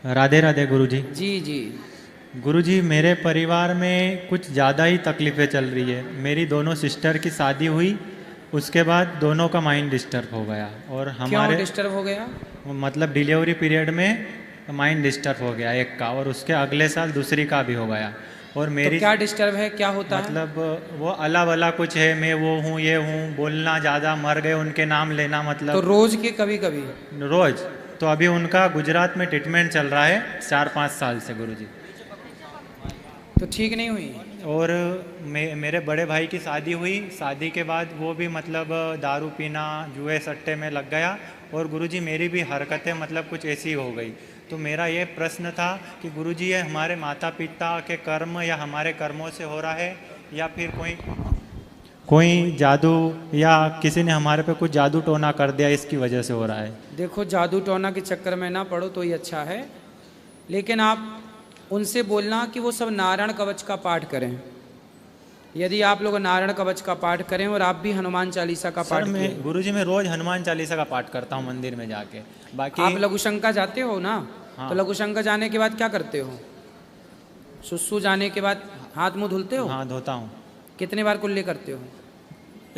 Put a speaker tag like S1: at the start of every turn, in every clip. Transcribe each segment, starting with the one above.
S1: राधे राधे गुरुजी।
S2: जी जी।
S1: गुरुजी, मेरे परिवार में कुछ ज़्यादा ही तकलीफ़ें चल रही है। मेरी दोनों सिस्टर की शादी हुई, उसके बाद दोनों का माइंड डिस्टर्ब हो गया और
S2: क्यों
S1: हमारे
S2: डिस्टर्ब हो गया?
S1: मतलब डिलीवरी पीरियड में माइंड डिस्टर्ब हो गया एक का, और उसके अगले साल दूसरी का भी हो गया। और
S2: तो
S1: मेरी
S2: क्या डिस्टर्ब है, क्या होता है?
S1: मतलब वो अला वला कुछ है, मैं वो हूँ ये हूँ, बोलना ज़्यादा, मर गए उनके नाम लेना,
S2: तो
S1: मतलब
S2: रोज के कभी कभी?
S1: रोज़। तो अभी उनका गुजरात में ट्रीटमेंट चल रहा है 4-5 साल से गुरुजी।
S2: तो ठीक नहीं हुई?
S1: और मेरे बड़े भाई की शादी हुई, शादी के बाद वो भी मतलब दारू पीना, जुए सट्टे में लग गया। और गुरुजी मेरी भी हरकतें मतलब कुछ ऐसी हो गई। तो मेरा ये प्रश्न था कि गुरुजी, ये हमारे माता पिता के कर्म या हमारे कर्मों से हो रहा है, या फिर कोई कोई जादू, या किसी ने हमारे पे कुछ जादू टोना कर दिया, इसकी वजह से हो रहा है?
S2: देखो, जादू टोना के चक्कर में ना पड़ो तो ही अच्छा है। लेकिन आप उनसे बोलना कि वो सब नारायण कवच का पाठ करें। यदि आप लोग नारायण कवच का पाठ करें और आप भी हनुमान चालीसा का
S1: सर
S2: पाठ
S1: मैं
S2: किए।
S1: गुरुजी, मैं रोज़ हनुमान चालीसा का पाठ करता हूँ मंदिर में जाके। बाकी
S2: आप लघुशंका जाते हो ना?
S1: हाँ।
S2: तो लघुशंका जाने के बाद क्या करते हो? सुसु जाने के बाद हाथ मुंह धुलते हो?
S1: हाँ, धोता हूँ।
S2: कितने बार कुल्ले करते हो?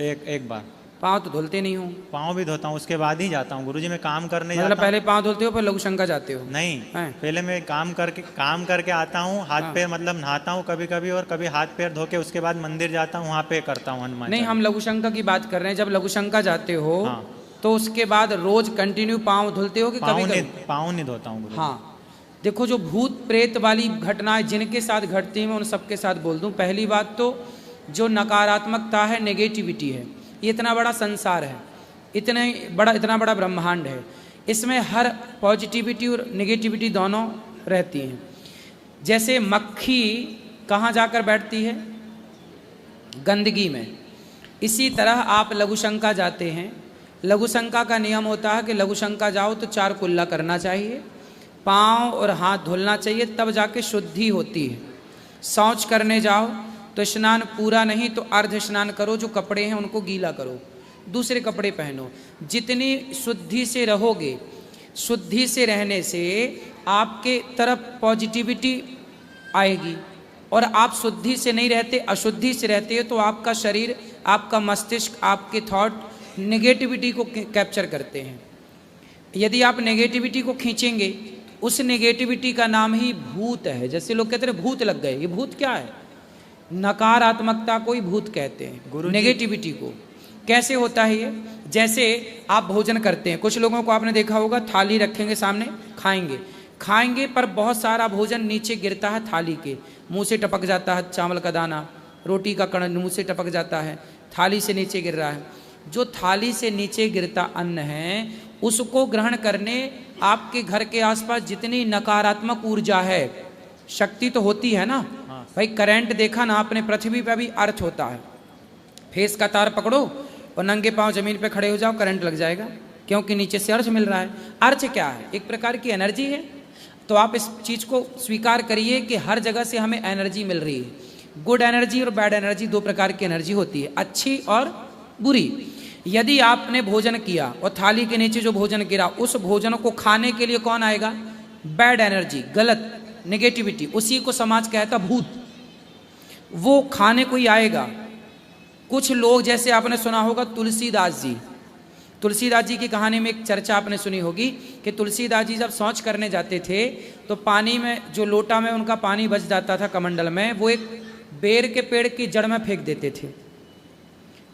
S1: एक एक बार।
S2: पाँव तो धुलते नहीं हो।
S1: पाँव भी धोता हूँ, उसके बाद ही जाता हूँ गुरुजी। मैं काम करने
S2: मतलब
S1: जाता हूँ।
S2: पहले पाँव धुलते हो फिर लघुशंका जाते हो?
S1: नहीं,
S2: हैं?
S1: पहले मैं काम करके आता हूँ, हाथ
S2: हाँ।
S1: पैर मतलब नहाता हूँ कभी कभी, और कभी हाथ पैर धो के उसके बाद मंदिर जाता हूँ, वहाँ पे करता हूँ हनुमान
S2: नहीं, हम
S1: चालीसा।
S2: लघुशंका की बात कर रहे हैं। जब लघुशंका जाते हो
S1: हाँ।
S2: तो उसके बाद रोज कंटिन्यू पाँव धुलते हो कि कभी कभी?
S1: पाँव नहीं धोता हूँ गुरुजी।
S2: हाँ। देखो, जो भूत प्रेत वाली घटनाएं जिनके साथ घटती हैं मैं उन सबके साथ बोल दूं। पहली बात तो जो नकारात्मकता है, नेगेटिविटी है, ये इतना बड़ा संसार है, इतना बड़ा ब्रह्मांड है, इसमें हर पॉजिटिविटी और नेगेटिविटी दोनों रहती हैं। जैसे मक्खी कहाँ जाकर बैठती है? गंदगी में। इसी तरह आप लघुशंका जाते हैं, लघुशंका का नियम होता है कि लघुशंका जाओ तो 4 कुल्ला करना चाहिए, पाँव और हाथ धुलना चाहिए, तब जाके शुद्धि होती है। शौच करने जाओ तो स्नान पूरा नहीं तो अर्ध स्नान करो, जो कपड़े हैं उनको गीला करो, दूसरे कपड़े पहनो। जितनी शुद्धि से रहोगे, शुद्धि से रहने से आपके तरफ पॉजिटिविटी आएगी। और आप शुद्धि से नहीं रहते, अशुद्धि से रहते हो, तो आपका शरीर, आपका मस्तिष्क, आपके थॉट नेगेटिविटी को कैप्चर करते हैं। यदि आप नेगेटिविटी को खींचेंगे, उस नेगेटिविटी का नाम ही भूत है। जैसे लोग कहते हैं भूत लग गए, ये भूत क्या है? नकारात्मकता को ही भूत कहते हैं, नेगेटिविटी को। कैसे होता है ये? जैसे आप भोजन करते हैं, कुछ लोगों को आपने देखा होगा, थाली रखेंगे सामने, खाएंगे पर बहुत सारा भोजन नीचे गिरता है थाली के, मुंह से टपक जाता है चावल का दाना, रोटी का कण मुंह से टपक जाता है, थाली से नीचे गिर रहा है। जो थाली से नीचे गिरता अन्न है, उसको ग्रहण करने आपके घर के आसपास जितनी नकारात्मक ऊर्जा है, शक्ति तो होती है ना।
S1: हाँ।
S2: भाई करंट देखा ना आपने, पृथ्वी पर भी अर्थ होता है। फेस का तार पकड़ो और नंगे पांव जमीन पे खड़े हो जाओ, करंट लग जाएगा, क्योंकि नीचे से अर्थ मिल रहा है। अर्थ क्या है? एक प्रकार की एनर्जी है। तो आप इस चीज को स्वीकार करिए कि हर जगह से हमें एनर्जी मिल रही है। गुड एनर्जी और बैड एनर्जी, 2 प्रकार की एनर्जी होती है, अच्छी और बुरी। यदि आपने भोजन किया और थाली के नीचे जो भोजन गिरा, उस भोजन को खाने के लिए कौन आएगा? बैड एनर्जी, गलत नेगेटिविटी, उसी को समाज कहता भूत। वो खाने को ही आएगा। कुछ लोग, जैसे आपने सुना होगा तुलसीदास जी की कहानी में एक चर्चा आपने सुनी होगी कि तुलसीदास जी जब शौच करने जाते थे तो पानी में, जो लोटा में उनका पानी बच जाता था कमंडल में, वो एक बेर के पेड़ की जड़ में फेंक देते थे।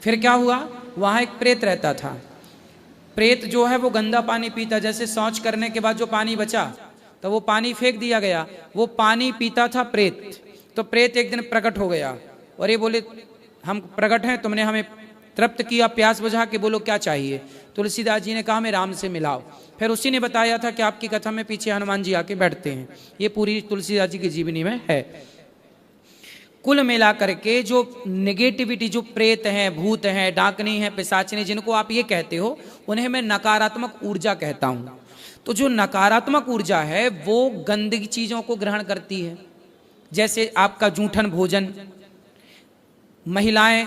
S2: फिर क्या हुआ? वहां एक प्रेत रहता था। प्रेत जो है वो गंदा पानी पीता। जैसे शौच करने के बाद जो पानी बचा तो वो पानी फेंक दिया गया, वो पानी पीता था प्रेत। तो प्रेत एक दिन प्रकट हो गया और ये बोले, हम प्रकट हैं, तुमने हमें तृप्त किया, प्यास बुझा के, बोलो क्या चाहिए? तुलसीदास जी ने कहा, मैं राम से मिलाओ। फिर उसी ने बताया था कि आपकी कथा में पीछे हनुमान जी आके बैठते हैं। ये पूरी तुलसीदास जी की जीवनी में है। कुल मिला करके जो नेगेटिविटी, जो प्रेत हैं, भूत हैं, डाकनी हैं, पिशाचनी, जिनको आप ये कहते हो, उन्हें मैं नकारात्मक ऊर्जा कहता हूं। तो जो नकारात्मक ऊर्जा है वो गंदगी चीजों को ग्रहण करती है। जैसे आपका जूठन भोजन, महिलाएं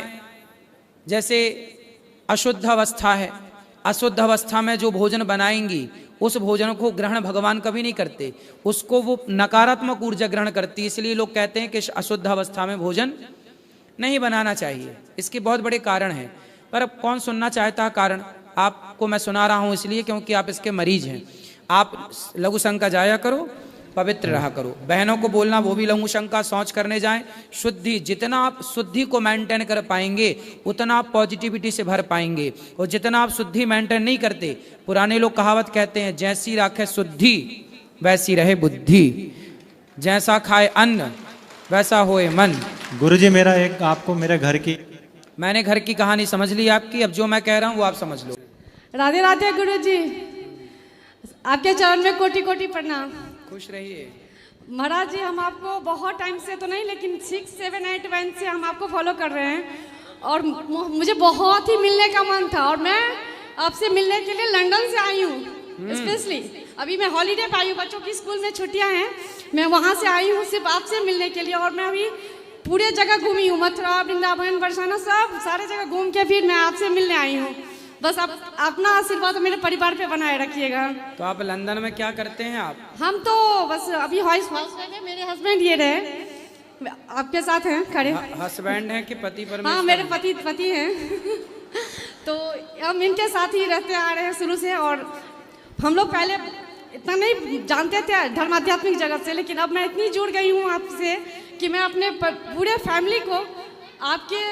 S2: जैसे अशुद्ध अवस्था है, अशुद्ध अवस्था में जो भोजन बनाएंगी उस भोजन को ग्रहण भगवान कभी नहीं करते, उसको वो नकारात्मक ऊर्जा ग्रहण करती है। इसलिए लोग कहते हैं कि अशुद्ध अवस्था में भोजन नहीं बनाना चाहिए। इसके बहुत बड़े कारण हैं, पर अब कौन सुनना चाहता है कारण? आपको मैं सुना रहा हूं इसलिए क्योंकि आप इसके मरीज हैं। आप लघु शंका जाया करो, पवित्र रहा करो। बहनों को बोलना वो भी लघु शंका शौच करने जाएं। शुद्धि, जितना आप शुद्धि को मेंटेन कर पाएंगे उतना आप पॉजिटिविटी से भर पाएंगे, और जितना आप शुद्धि मेंटेन नहीं करते, पुराने लोग कहावत कहते हैं, जैसी राखे शुद्धि वैसी रहे बुद्धि, जैसा खाए अन्न वैसा होए मन।
S1: गुरुजी मेरा एक आपको मेरे घर की,
S2: मैंने घर की कहानी समझ ली आपकी, अब जो मैं कह रहा हूं वो आप समझ लो।
S3: राधे राधे गुरुजी, आपके चरण में कोटि कोटि प्रणाम।
S2: खुश रहिए
S3: महाराज जी, हम आपको बहुत टाइम से तो नहीं लेकिन 6, 7, 8 वन से हम आपको फॉलो कर रहे हैं, और मुझे बहुत ही मिलने का मन था, और मैं आपसे मिलने के लिए लंदन से आई हूँ स्पेशली। अभी मैं हॉलीडे पे आई हूँ, बच्चों की स्कूल में छुट्टियाँ हैं, मैं वहाँ से आई हूँ सिर्फ आपसे मिलने के लिए। और मैं अभी पूरे जगह घूमी हूँ, मथुरा, वृंदावन, बरसाना, सब सारे जगह घूम के फिर मैं आपसे मिलने आई हूँ। बस आप अपना आशीर्वाद मेरे परिवार पे बनाए रखिएगा।
S2: तो आप लंदन में क्या करते हैं आप?
S3: हम तो बस अभी हाउस वाइफ है, मेरे हस्बैंड ये रहे आपके साथ हैं खड़े।
S2: हस्बैंड हैं कि पति परमेश्वर?
S3: हाँ, मेरे पति हैं तो हम इनके साथ ही रहते आ रहे हैं शुरू से। और हम लोग पहले इतना नहीं जानते थे धर्म आध्यात्मिक जगत से, लेकिन अब मैं इतनी जुड़ गई हूँ आपसे कि मैं अपने पूरे फैमिली को आपके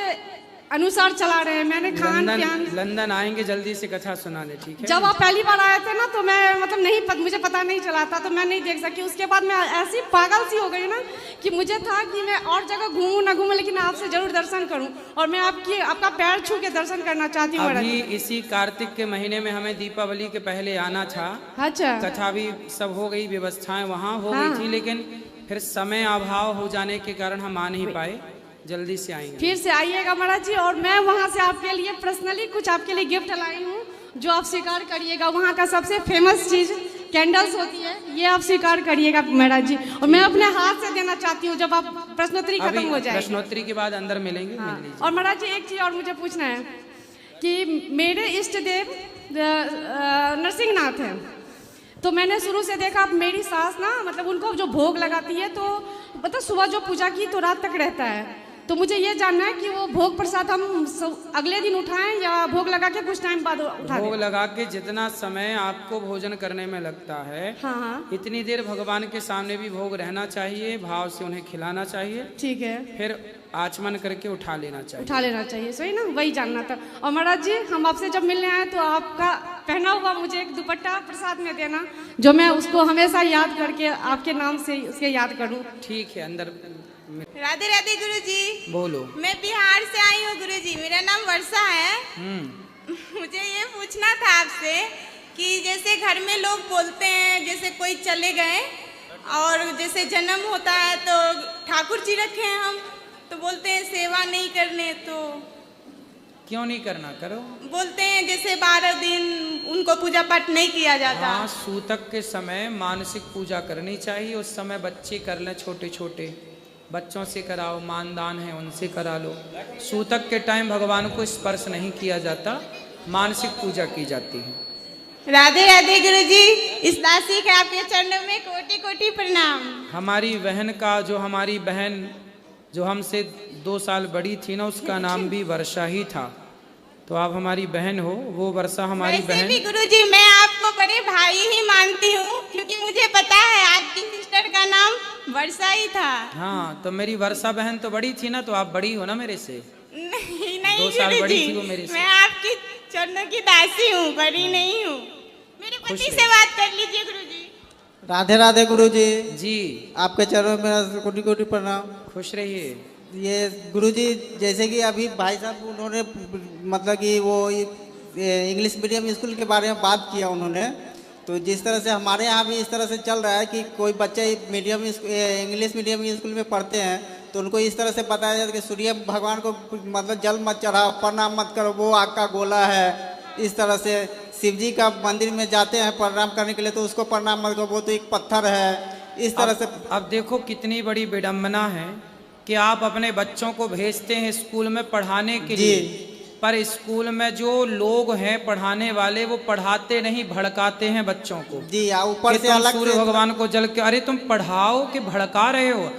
S3: अनुसार चला रहे हैं। मैंने खान पान,
S2: लंदन आएंगे जल्दी से कथा सुना दे, ठीक है?
S3: जब आप पहली बार आए थे ना तो मैं मतलब मुझे पता नहीं चला था, तो मैं नहीं देख सकी। उसके बाद मैं ऐसी पागल सी हो गई ना कि मुझे था कि मैं और जगह घूमूं ना घूमूं, लेकिन आपसे जरूर दर्शन करूं, और मैं आपका पैर छू के दर्शन करना चाहती हूँ।
S2: अभी इसी कार्तिक के महीने में हमें दीपावली के पहले आना था।
S3: अच्छा,
S2: कथा भी सब हो गई, व्यवस्थाएं वहाँ हो गई थी, लेकिन फिर समय अभाव हो जाने के कारण हम आ नहीं पाए। जल्दी से आएंगे,
S3: फिर से आइएगा महाराज जी। और मैं वहाँ से आपके लिए पर्सनली कुछ आपके लिए गिफ्ट लाई हूँ, जो आप स्वीकार करिएगा। वहाँ का सबसे फेमस चीज कैंडल्स होती है, ये आप स्वीकार करिएगा महाराज जी। और मैं अपने हाथ से देना चाहती हूँ जब आप प्रश्नोत्तरी खत्म हो जाए।
S2: प्रश्नोत्तरी के बाद अंदर मिलेंगे।
S3: हाँ। और महाराज जी एक चीज और मुझे पूछना है कि मेरे इष्ट देव नरसिंहनाथ हैं, तो मैंने शुरू से देखा मेरी सास ना मतलब उनको जो भोग लगाती है तो मतलब सुबह जो पूजा की तो रात तक रहता है। तो मुझे ये जानना है कि वो भोग प्रसाद हम अगले दिन उठाएं या भोग लगा के कुछ टाइम बाद उठा
S2: भोग लगा के जितना समय आपको भोजन करने में लगता है,
S3: हाँ,
S2: इतनी देर भगवान के सामने भी भोग रहना चाहिए, भाव से उन्हें खिलाना चाहिए।
S3: ठीक है,
S2: फिर आचमन करके उठा लेना चाहिए।
S3: सही ना, वही जानना था। और महाराज जी हम आपसे जब मिलने आए तो आपका पहना हुआ मुझे एक दुपट्टा प्रसाद में देना, जो मैं उसको हमेशा याद करके आपके नाम से उसके याद करूँ।
S2: ठीक है, अंदर।
S4: राधे राधे गुरुजी।
S2: बोलो।
S4: मैं बिहार से आई हूँ गुरुजी, मेरा नाम वर्षा है। मुझे ये पूछना था आपसे कि जैसे घर में लोग बोलते हैं जैसे कोई चले गए और जैसे जन्म होता है तो ठाकुर जी रखे हैं हम, तो बोलते हैं सेवा नहीं करने, तो
S2: क्यों नहीं करना? करो।
S4: बोलते हैं जैसे 12 दिन उनको पूजा पाठ नहीं किया जाता।
S2: हाँ, सूतक के समय मानसिक पूजा करनी चाहिए। उस समय बच्चे कर लें, छोटे छोटे बच्चों से कराओ, मानदान है उनसे करा लो। सूतक के टाइम भगवान को स्पर्श नहीं किया जाता, मानसिक पूजा की जाती है।
S4: राधे राधे गुरुजी, इस दासी के आपके चरणों में कोटि कोटि प्रणाम।
S2: हमारी बहन का, जो हमारी बहन जो हमसे 2 साल बड़ी थी ना, उसका नाम भी वर्षा ही था, तो आप हमारी बहन हो। वो वर्षा हमारी बहन।
S4: भी गुरुजी मैं आपको बड़े भाई ही मानती हूँ, क्योंकि मुझे पता है आपकी सिस्टर का नाम वर्षा ही था।
S2: हाँ, तो मेरी वर्षा बहन तो बड़ी थी ना, तो आप बड़ी हो ना मेरे से।
S4: नहीं
S2: 2 साल बड़ी थी वो मेरे से।
S4: मैं आपकी चरणों की दासी हूँ, बड़ी नहीं हूँ। मेरे पति से बात कर लीजिए गुरुजी।
S5: राधे राधे गुरुजी
S2: जी,
S5: आपके चरणों में कोटि कोटि प्रणाम।
S2: खुश रहिए।
S5: ये गुरुजी जैसे कि अभी भाई साहब उन्होंने मतलब कि वो इंग्लिश मीडियम स्कूल के बारे में बात किया उन्होंने, तो जिस तरह से हमारे यहाँ भी इस तरह से चल रहा है कि कोई बच्चे इंग्लिश मीडियम स्कूल में पढ़ते हैं तो उनको इस तरह से बताया जाता है कि सूर्य भगवान को मतलब जल मत चढ़ाओ, प्रणाम मत करो, वो आग का गोला है। इस तरह से शिव जी का मंदिर में जाते हैं प्रणाम करने के लिए तो उसको प्रणाम मत करो, वो तो एक पत्थर है। इस तरह से
S2: अब देखो कितनी बड़ी विडम्बना है कि आप अपने बच्चों को भेजते हैं स्कूल में पढ़ाने के लिए, पर स्कूल में जो लोग हैं पढ़ाने वाले वो पढ़ाते नहीं, भड़काते हैं बच्चों को।
S5: जी ऊपर
S2: कि
S5: से
S2: तुम
S5: अलग
S2: सूर्य
S5: से
S2: भगवान को जल के, अरे तुम पढ़ाओ कि भड़का रहे हो।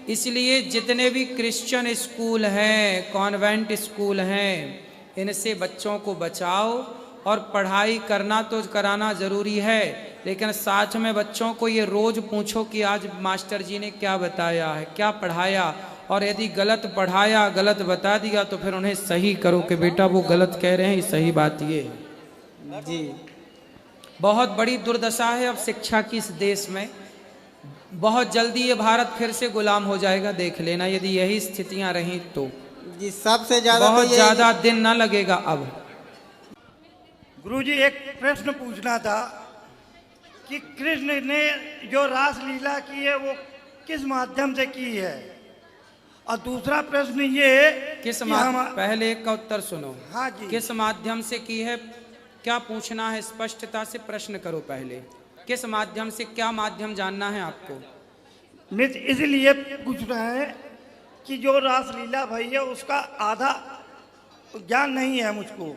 S2: इसलिए जितने भी क्रिश्चियन स्कूल हैं, कॉन्वेंट स्कूल हैं, इनसे बच्चों को बचाओ। और पढ़ाई करना तो कराना ज़रूरी है, लेकिन साथ में बच्चों को ये रोज़ पूछो कि आज मास्टर जी ने क्या बताया है, क्या पढ़ाया, और यदि गलत पढ़ाया, गलत बता दिया तो फिर उन्हें सही करो कि बेटा वो गलत कह रहे हैं, सही बात ये है।
S5: जी
S2: बहुत बड़ी दुर्दशा है अब शिक्षा की इस देश में। बहुत जल्दी ये भारत फिर से गुलाम हो जाएगा, देख लेना, यदि यही स्थितियां रहीं तो।
S5: जी सबसे ज्यादा
S2: बहुत
S5: तो ये
S2: ज्यादा दिन ना लगेगा अब।
S6: गुरुजी एक प्रश्न पूछना था कि कृष्ण ने जो रासलीला की है वो किस माध्यम से की है, और दूसरा प्रश्न ये
S2: किस
S6: कि हम
S2: पहले एक का उत्तर सुनो।
S6: हाँ जी।
S2: किस माध्यम से की है, क्या पूछना है, स्पष्टता से प्रश्न करो पहले। किस माध्यम से, क्या माध्यम जानना है आपको?
S6: नित इसलिए पूछ रहे हैं कि जो रासलीला भई है उसका आधा ज्ञान नहीं है मुझको।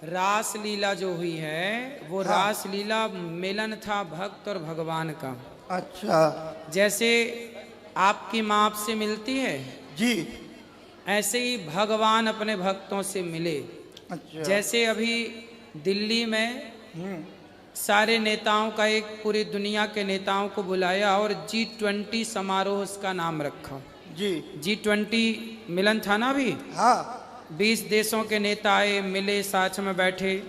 S2: रास लीला जो हुई है वो
S6: हाँ।
S2: रास लीला मिलन था भक्त और भगवान का।
S6: अच्छा
S2: जैसे आपकी माँ आपसे मिलती है,
S6: जी।
S2: ऐसे ही भगवान अपने भक्तों से मिले।
S6: अच्छा
S2: जैसे अभी दिल्ली में सारे नेताओं का एक, पूरी दुनिया के नेताओं को बुलाया और G20 समारोह उसका नाम रखा।
S6: जी।
S2: G20 मिलन था ना अभी।
S6: हाँ
S2: 20 देशों के नेता आए, मिले, साथ में बैठे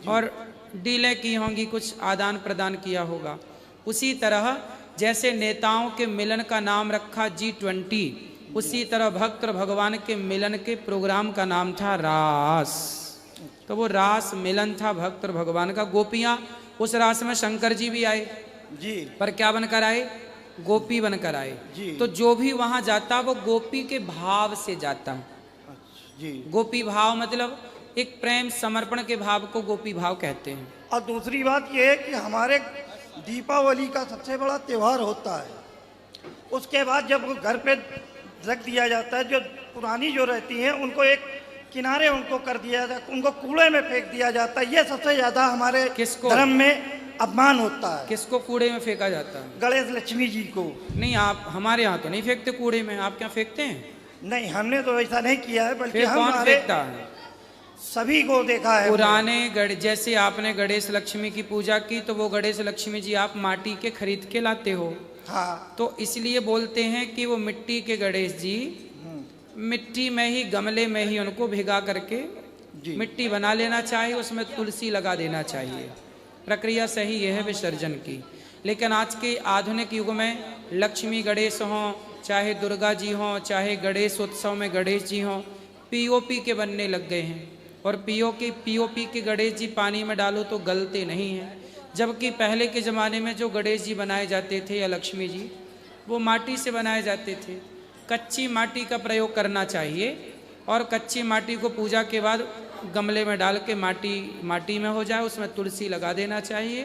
S2: और डीलें की होंगी, कुछ आदान प्रदान किया होगा। उसी तरह जैसे नेताओं के मिलन का नाम रखा G20, उसी तरह भक्त और भगवान के मिलन के प्रोग्राम का नाम था रास। तो वो रास मिलन था भक्त और भगवान का। गोपियाँ, उस रास में शंकर जी भी आए
S6: जी।
S2: पर क्या बनकर आए? गोपी बनकर आए।
S6: जी।
S2: तो जो भी वहां जाता वो गोपी के भाव से जाता।
S6: जी।
S2: गोपी भाव मतलब एक प्रेम समर्पण के भाव को गोपी भाव कहते हैं।
S6: और दूसरी बात यह है कि हमारे दीपावली का सबसे बड़ा त्यौहार होता है, उसके बाद जब घर पे रख दिया जाता है, जो पुरानी जो रहती हैं उनको एक किनारे उनको कर दिया जाता है, उनको कूड़े में फेंक दिया जाता है। ये सबसे ज्यादा हमारे
S2: किसको?
S6: धर्म में अपमान होता है।
S2: किसको कूड़े में फेंका जाता है?
S6: गणेश लक्ष्मी जी को।
S2: नहीं, आप हमारे यहाँ तो नहीं फेंकते कूड़े में, आप क्या फेंकते हैं?
S6: नहीं, हमने तो ऐसा नहीं किया है, बल्कि
S2: फिर
S6: हम
S2: कौन
S6: हमारे
S2: फेंकता है?
S6: सभी को देखा है।
S2: पुराने जैसे आपने गणेश लक्ष्मी की पूजा की तो वो गणेश लक्ष्मी जी आप माटी के खरीद के लाते हो।
S6: हाँ
S2: तो इसलिए बोलते हैं कि वो मिट्टी के गणेश जी मिट्टी में ही, गमले में ही उनको भिगा करके
S6: जी।
S2: मिट्टी बना लेना चाहिए, उसमें तुलसी लगा देना चाहिए। प्रक्रिया सही है विसर्जन की। लेकिन आज के आधुनिक युग में लक्ष्मी गणेश हों, चाहे दुर्गा जी हों, चाहे गणेश उत्सव में गणेश जी हों, पीओपी के बनने लग गए हैं। और पीओपी के गणेश जी पानी में डालो तो गलते नहीं हैं। जबकि पहले के ज़माने में जो गणेश जी बनाए जाते थे या लक्ष्मी जी, वो माटी से बनाए जाते थे। कच्ची माटी का प्रयोग करना चाहिए और कच्ची माटी को पूजा के बाद गमले में डाल के माटी में हो जाए, उसमें तुलसी लगा देना चाहिए।